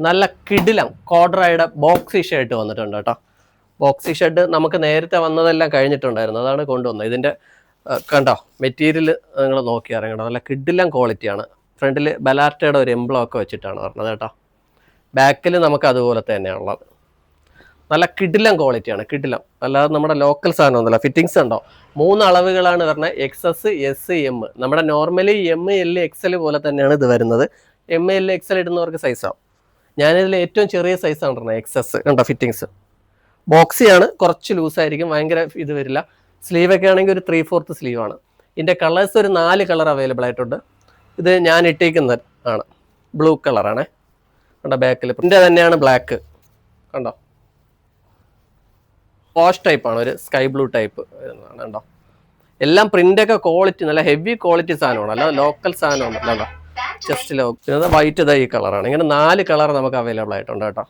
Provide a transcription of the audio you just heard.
നല്ല കിടിലം കോഡ്രയുടെ boxy shirt വന്നിട്ടുണ്ട് കേട്ടോ. ബോക്സി ഷർട്ട് നമുക്ക് നേരത്തെ വന്നതെല്ലാം കഴിഞ്ഞിട്ടുണ്ടായിരുന്നു, അതാണ് കൊണ്ടുവന്നത്. ഇതിൻ്റെ കണ്ടോ മെറ്റീരിയൽ നിങ്ങൾ നോക്കി അറിയണം, നല്ല കിടിലം ക്വാളിറ്റിയാണ്. ഫ്രണ്ടിൽ ബലാർട്ടയുടെ ഒരു എംബ്ലം ഒക്കെ വെച്ചിട്ടാണ് പറഞ്ഞത് കേട്ടോ. ബാക്കിൽ നമുക്ക് അതുപോലെ തന്നെയാണുള്ളത്. നല്ല കിടിലം ക്വാളിറ്റിയാണ്, കിടിലം. അല്ലാതെ നമ്മുടെ ലോക്കൽ സാധനം ഒന്നുമില്ല. ഫിറ്റിങ്സ് ഉണ്ടോ 3 അളവുകളാണ് പറഞ്ഞത്, XS, S, M. നമ്മുടെ നോർമലി ML XL പോലെ തന്നെയാണ് ഇത് വരുന്നത്. ML XL ഇടുന്നവർക്ക് സൈസാവും. ഞാനിതിൽ ഏറ്റവും ചെറിയ സൈസാണ് പറഞ്ഞത് XS. കണ്ടോ ഫിറ്റിങ്സ് ബോക്സിയാണ്, കുറച്ച് ലൂസായിരിക്കും, ഭയങ്കര ഇത് വരില്ല. സ്ലീവൊക്കെ ആണെങ്കിൽ ഒരു 3/4 സ്ലീവാണ്. ഇതിൻ്റെ കളേഴ്സ് ഒരു 4 കളർ അവൈലബിൾ ആയിട്ടുണ്ട്. ഇത് ഞാൻ ഇട്ടേക്കുന്നത് ആണ് ബ്ലൂ കളറാണ്. കണ്ടോ ബാക്കിൽ പ്രിൻ്റ് തന്നെയാണ്, ബ്ലാക്ക് കണ്ടോ. വാഷ് ടൈപ്പാണ്, ഒരു സ്കൈ ബ്ലൂ ടൈപ്പ് കണ്ടോ. എല്ലാം പ്രിൻ്റൊക്കെ ക്വാളിറ്റി നല്ല ഹെവി ക്വാളിറ്റി സാധനമാണ്, അല്ല ലോക്കൽ സാധനമാണ്. അല്ല ചെസ്റ്റ് ലോക്ക്. പിന്നെ വൈറ്റ് ഈ കളറാണ്. ഇങ്ങനെ 4 കളർ നമുക്ക് അവൈലബിൾ ആയിട്ടുണ്ട് കേട്ടോ.